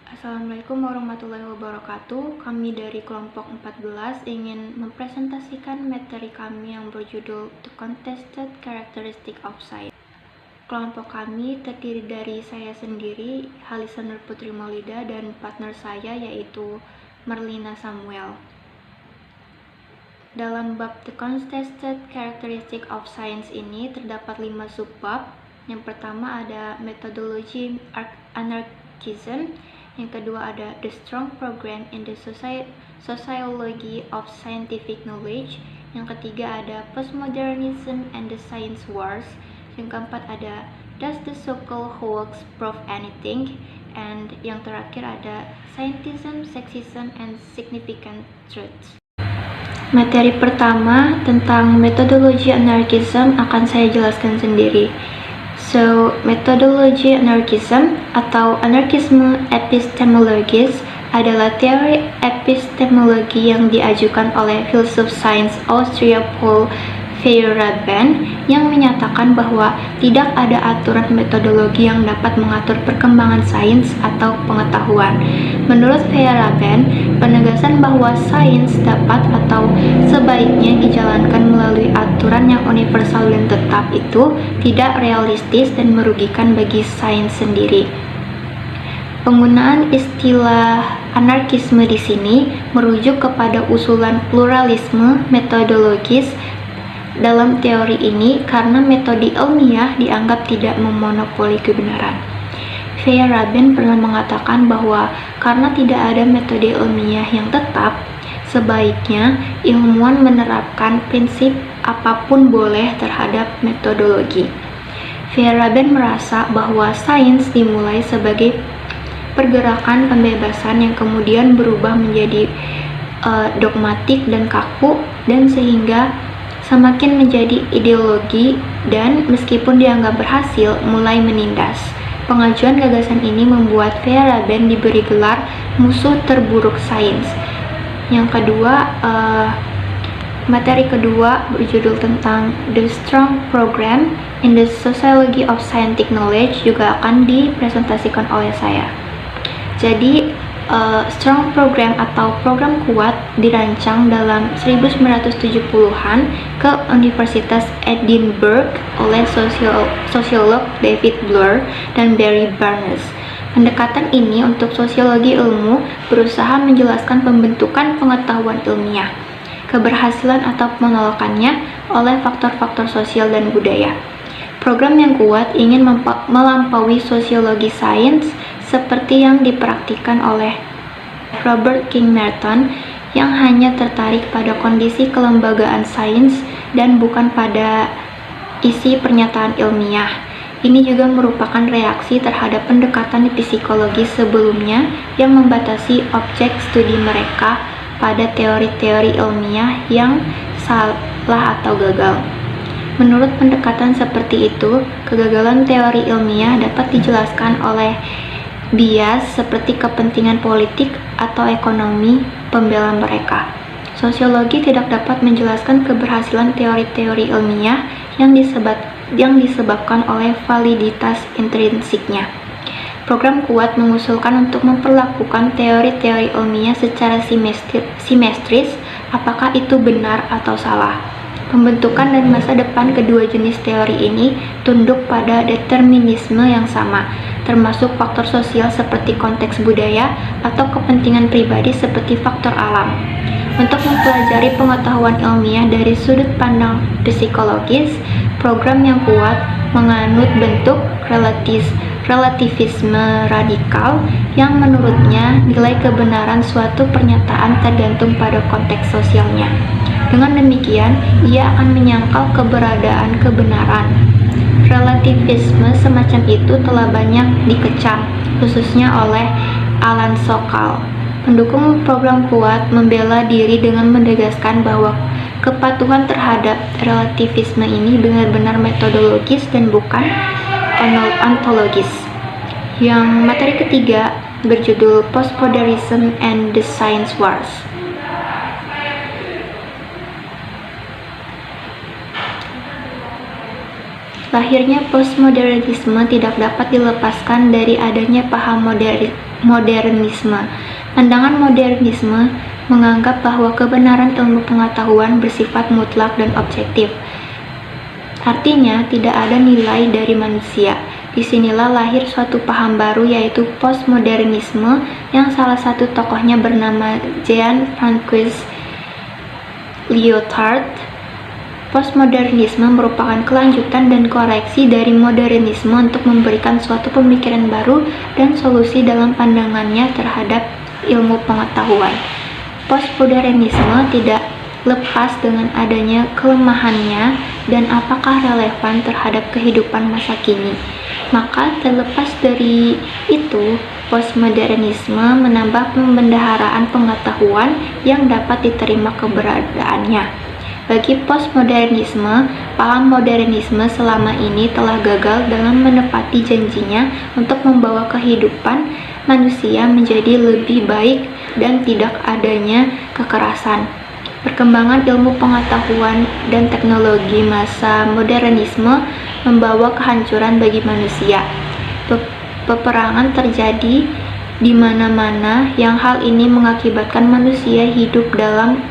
Assalamualaikum warahmatullahi wabarakatuh. Kami dari kelompok 14 ingin mempresentasikan materi kami yang berjudul The Contested Characteristic of Science. Kelompok kami terdiri dari saya sendiri, Halisa Nur Putri Maulida, dan partner saya yaitu Merlina Samuel. Dalam bab The Contested Characteristic of Science ini terdapat 5 subbab. Yang pertama ada Methodology Anarchism. Yang kedua ada The Strong Program in the Sociology of Scientific Knowledge. Yang ketiga ada Postmodernism and the Science Wars. Yang keempat ada Does the so-called hoax prove anything? And yang terakhir ada Scientism, Sexism, and Significant Truths. Materi pertama tentang metodologi anarchism akan saya jelaskan sendiri. So, metodologi anarchism atau anarkisme epistemologis adalah teori epistemologi yang diajukan oleh filsuf sains Austria Paul Feyerabend yang menyatakan bahwa tidak ada aturan metodologi yang dapat mengatur perkembangan sains atau pengetahuan. Menurut Feyerabend, penegasan bahwa sains dapat atau sebaiknya dijalankan melalui aturan yang universal dan tetap itu tidak realistis dan merugikan bagi sains sendiri. Penggunaan istilah anarkisme di sini merujuk kepada usulan pluralisme metodologis dalam teori ini karena metode ilmiah dianggap tidak memonopoli kebenaran. Feyerabend pernah mengatakan bahwa karena tidak ada metode ilmiah yang tetap, sebaiknya ilmuwan menerapkan prinsip apapun boleh terhadap metodologi. Feyerabend merasa bahwa sains dimulai sebagai pergerakan pembebasan yang kemudian berubah menjadi dogmatik dan kaku, dan sehingga semakin menjadi ideologi dan meskipun dianggap berhasil mulai menindas. Pengajuan gagasan ini membuat Feyerabend diberi gelar musuh terburuk sains. Yang kedua, materi kedua berjudul tentang The Strong Program in the Sociology of Scientific Knowledge juga akan dipresentasikan oleh saya. Jadi, Strong Program atau program kuat dirancang dalam 1970-an ke Universitas Edinburgh oleh sosiolog David Bloor dan Barry Barnes. Pendekatan ini untuk sosiologi ilmu berusaha menjelaskan pembentukan pengetahuan ilmiah, keberhasilan atau penolakannya oleh faktor-faktor sosial dan budaya. Program yang kuat ingin melampaui sosiologi sains seperti yang dipraktikkan oleh Robert King Merton yang hanya tertarik pada kondisi kelembagaan sains dan bukan pada isi pernyataan ilmiah. Ini juga merupakan reaksi terhadap pendekatan psikologis sebelumnya yang membatasi objek studi mereka pada teori-teori ilmiah yang salah atau gagal. Menurut pendekatan seperti itu, kegagalan teori ilmiah dapat dijelaskan oleh bias seperti kepentingan politik atau ekonomi pembela mereka. Sosiologi tidak dapat menjelaskan keberhasilan teori-teori ilmiah yang disebabkan oleh validitas intrinsiknya. Program kuat mengusulkan untuk memperlakukan teori-teori ilmiah secara simetris, apakah itu benar atau salah. Pembentukan dan masa depan kedua jenis teori ini tunduk pada determinisme yang sama, termasuk faktor sosial seperti konteks budaya atau kepentingan pribadi seperti faktor alam. Untuk mempelajari pengetahuan ilmiah dari sudut pandang psikologis, program yang kuat menganut bentuk relativisme radikal yang menurutnya nilai kebenaran suatu pernyataan tergantung pada konteks sosialnya. Dengan demikian, ia akan menyangkal keberadaan kebenaran. Relativisme semacam itu telah banyak dikecam, khususnya oleh Alan Sokal. Pendukung program kuat membela diri dengan menegaskan bahwa kepatuhan terhadap relativisme ini benar-benar metodologis dan bukan ontologis. Yang materi ketiga berjudul Postmodernism and the Science Wars. Lahirnya postmodernisme tidak dapat dilepaskan dari adanya paham modernisme. Pandangan modernisme menganggap bahwa kebenaran ilmu pengetahuan bersifat mutlak dan objektif. Artinya, tidak ada nilai dari manusia. Disinilah lahir suatu paham baru, yaitu postmodernisme, yang salah satu tokohnya bernama Jean-Francois Lyotard. Postmodernisme merupakan kelanjutan dan koreksi dari modernisme untuk memberikan suatu pemikiran baru dan solusi dalam pandangannya terhadap ilmu pengetahuan. Postmodernisme tidak lepas dengan adanya kelemahannya dan apakah relevan terhadap kehidupan masa kini. Maka terlepas dari itu, postmodernisme menambah pembendaharaan pengetahuan yang dapat diterima keberadaannya. Bagi postmodernisme, paham modernisme selama ini telah gagal dalam menepati janjinya untuk membawa kehidupan manusia menjadi lebih baik dan tidak adanya kekerasan. Perkembangan ilmu pengetahuan dan teknologi masa modernisme membawa kehancuran bagi manusia. Peperangan terjadi di mana-mana yang hal ini mengakibatkan manusia hidup dalam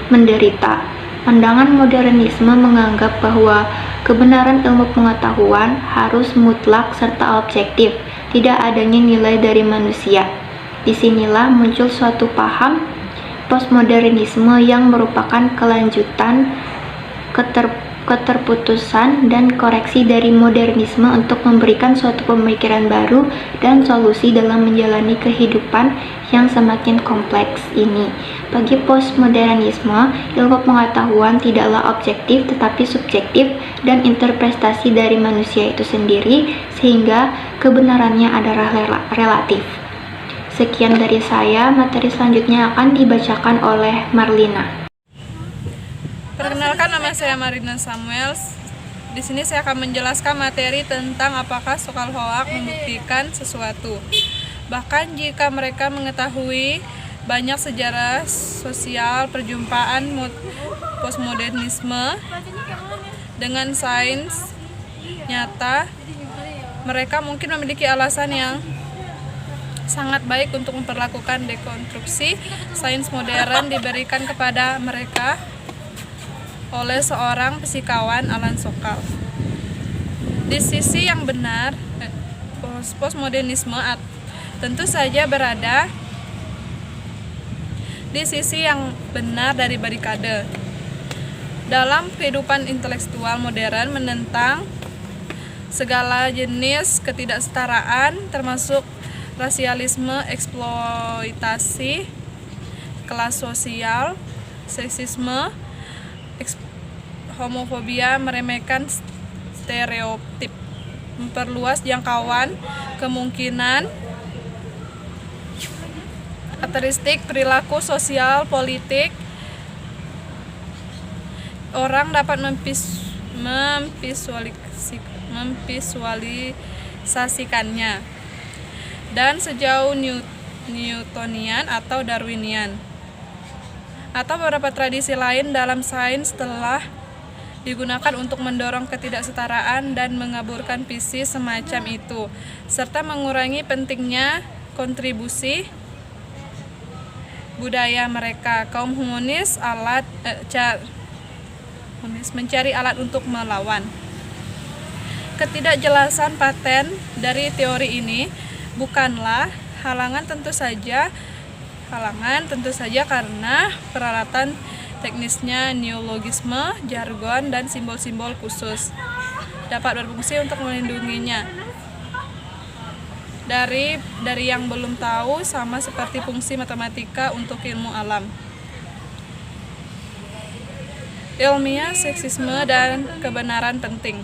menderita. Pandangan modernisme menganggap bahwa kebenaran ilmu pengetahuan harus mutlak serta objektif, tidak adanya nilai dari manusia. Disinilah muncul suatu paham postmodernisme yang merupakan kelanjutan, keterputusan, dan koreksi dari modernisme untuk memberikan suatu pemikiran baru dan solusi dalam menjalani kehidupan yang semakin kompleks ini. Bagi postmodernisme, ilmu pengetahuan tidaklah objektif tetapi subjektif dan interpretasi dari manusia itu sendiri, sehingga kebenarannya adalah relatif. Sekian dari saya, materi selanjutnya akan dibacakan oleh Marlina. Perkenalkan, nama saya Marina Samuels. Di sini saya akan menjelaskan materi tentang apakah Soekarno-Hatta membuktikan sesuatu. Bahkan jika mereka mengetahui banyak sejarah sosial perjumpaan postmodernisme dengan sains nyata, mereka mungkin memiliki alasan yang sangat baik untuk memperlakukan dekonstruksi sains modern diberikan kepada mereka oleh seorang fisikawan, Alan Sokal. Di sisi yang benar, postmodernisme tentu saja berada di sisi yang benar dari barikade. Dalam kehidupan intelektual modern menentang segala jenis ketidaksetaraan, termasuk rasialisme, eksploitasi kelas sosial, seksisme, homofobia, meremehkan stereotip, memperluas jangkauan kemungkinan karakteristik perilaku sosial politik. Orang dapat memvisualisasikannya dan sejauh Newtonian atau Darwinian atau beberapa tradisi lain dalam sains telah digunakan untuk mendorong ketidaksetaraan dan mengaburkan visi semacam itu, serta mengurangi pentingnya kontribusi budaya mereka. Kaum humanis mencari alat untuk melawan. Ketidakjelasan paten dari teori ini bukanlah halangan tentu saja karena peralatan teknisnya, neologisme, jargon, dan simbol-simbol khusus dapat berfungsi untuk melindunginya dari yang belum tahu, sama seperti fungsi matematika untuk ilmu alam. Ilmiah, seksisme, dan kebenaran penting.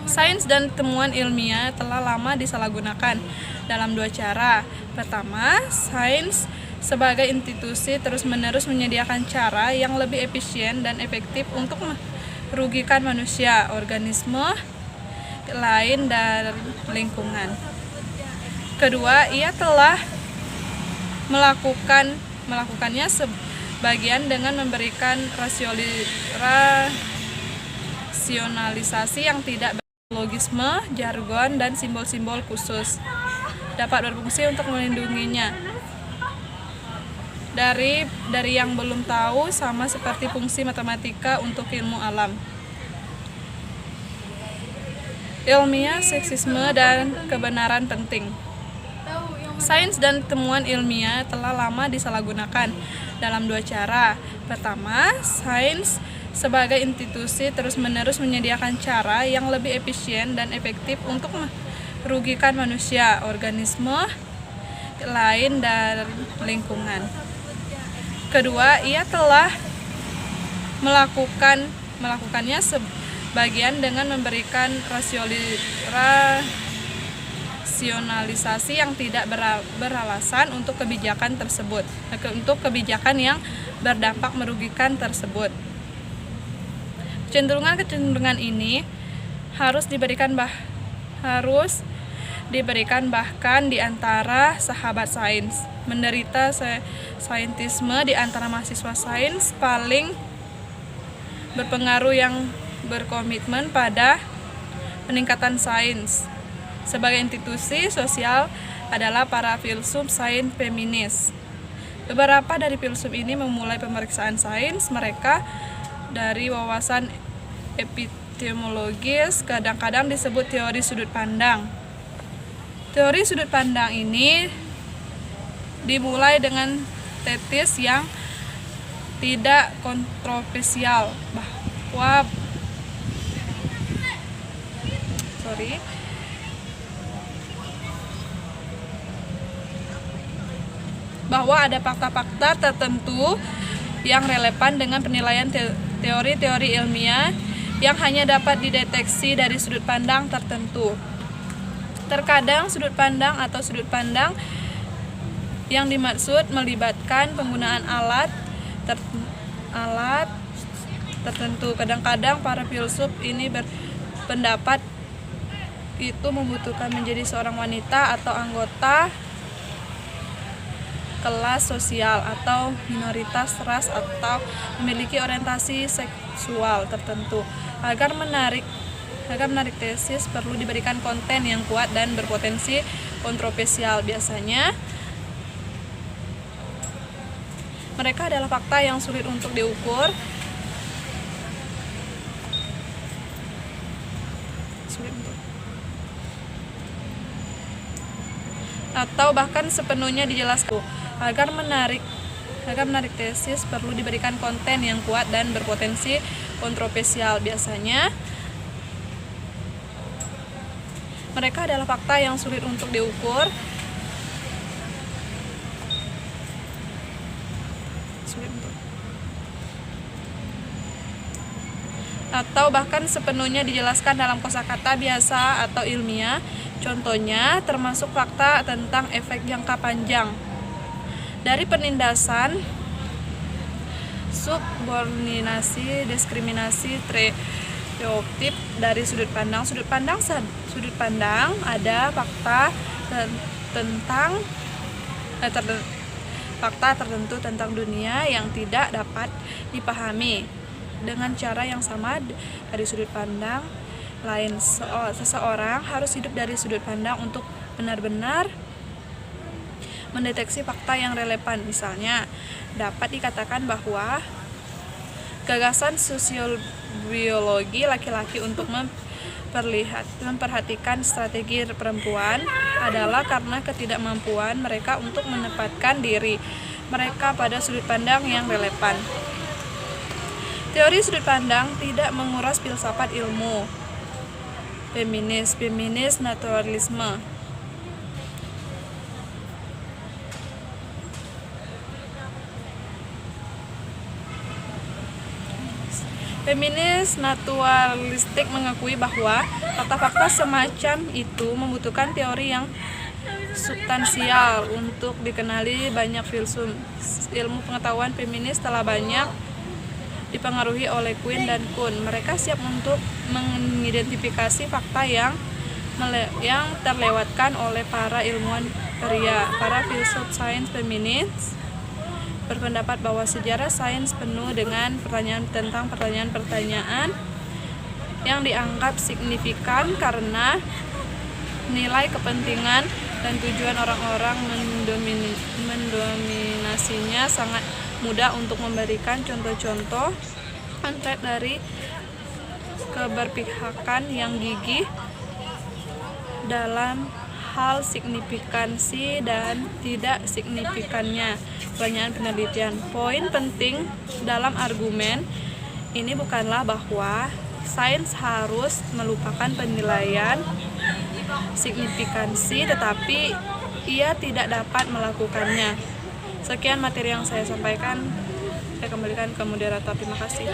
Sains dan temuan ilmiah telah lama disalahgunakan dalam dua cara. Pertama, sains sebagai institusi terus-menerus menyediakan cara yang lebih efisien dan efektif untuk merugikan manusia, organisme lain, dan lingkungan. Kedua, ia telah melakukannya sebagian dengan memberikan rasionalisasi yang tidak logisme, jargon, dan simbol-simbol khusus dapat berfungsi untuk melindunginya dari yang belum tahu, sama seperti fungsi matematika untuk ilmu alam. Ilmiah, seksisme, dan kebenaran penting. Sains dan temuan ilmiah telah lama disalahgunakan dalam dua cara. Pertama, sains sebagai institusi terus-menerus menyediakan cara yang lebih efisien dan efektif untuk merugikan manusia, organisme lain, dan lingkungan. Kedua, ia telah melakukannya sebagian dengan memberikan rasionalisasi yang tidak beralasan untuk kebijakan tersebut, untuk kebijakan yang berdampak merugikan tersebut. Kecenderungan ini harus diberikan bahkan di antara sahabat sains. Menderita saintisme di antara mahasiswa sains paling berpengaruh yang berkomitmen pada peningkatan sains sebagai institusi sosial adalah para filsuf sains feminis. Beberapa dari filsuf ini memulai pemeriksaan sains mereka dari wawasan epistemologis, kadang-kadang disebut teori sudut pandang. Teori sudut pandang ini dimulai dengan tesis yang tidak kontroversial bahwa ada fakta-fakta tertentu yang relevan dengan penilaian teori-teori ilmiah yang hanya dapat dideteksi dari sudut pandang tertentu. Terkadang sudut pandang atau sudut pandang yang dimaksud melibatkan penggunaan alat tertentu. Kadang-kadang para filsuf ini berpendapat itu membutuhkan menjadi seorang wanita atau anggota kelas sosial atau minoritas ras atau memiliki orientasi seksual tertentu. Agar menarik tesis perlu diberikan konten yang kuat dan berpotensi kontroversial. Biasanya mereka adalah fakta yang sulit untuk diukur, atau bahkan sepenuhnya dijelaskan. Agar menarik tesis perlu diberikan konten yang kuat dan berpotensi kontroversial. Biasanya mereka adalah fakta yang sulit untuk diukur, atau bahkan sepenuhnya dijelaskan dalam kosakata biasa atau ilmiah. Contohnya termasuk fakta tentang efek jangka panjang dari penindasan, subordinasi, diskriminasi, stereotip dari sudut pandang. Ada fakta tertentu tentang dunia yang tidak dapat dipahami dengan cara yang sama dari sudut pandang lain. Seseorang harus hidup dari sudut pandang untuk benar-benar mendeteksi fakta yang relevan. Misalnya, dapat dikatakan bahwa gagasan sosiobiologi laki-laki untuk memperhatikan strategi perempuan adalah karena ketidakmampuan mereka untuk menempatkan diri mereka pada sudut pandang yang relevan. Teori sudut pandang tidak menguras filsafat ilmu. Feminis naturalisme. Feminis naturalistik mengakui bahwa fakta-fakta semacam itu membutuhkan teori yang substansial untuk dikenali banyak filsuf. Ilmu pengetahuan feminis telah banyak dipengaruhi oleh Quinn dan Kuhn. Mereka siap untuk mengidentifikasi fakta yang terlewatkan oleh para ilmuwan pria. Para filsuf sains feminis berpendapat bahwa sejarah sains penuh dengan pertanyaan-pertanyaan yang dianggap signifikan karena nilai kepentingan dan tujuan orang-orang mendominasinya sangat mudah untuk memberikan contoh-contoh konkret dari keberpihakan yang gigih dalam hal signifikansi dan tidak signifikannya kebanyakan penelitian. Poin penting dalam argumen ini bukanlah bahwa sains harus melupakan penilaian signifikansi, tetapi ia tidak dapat melakukannya. Sekian materi yang saya sampaikan. Saya kembalikan ke moderator. Terima kasih.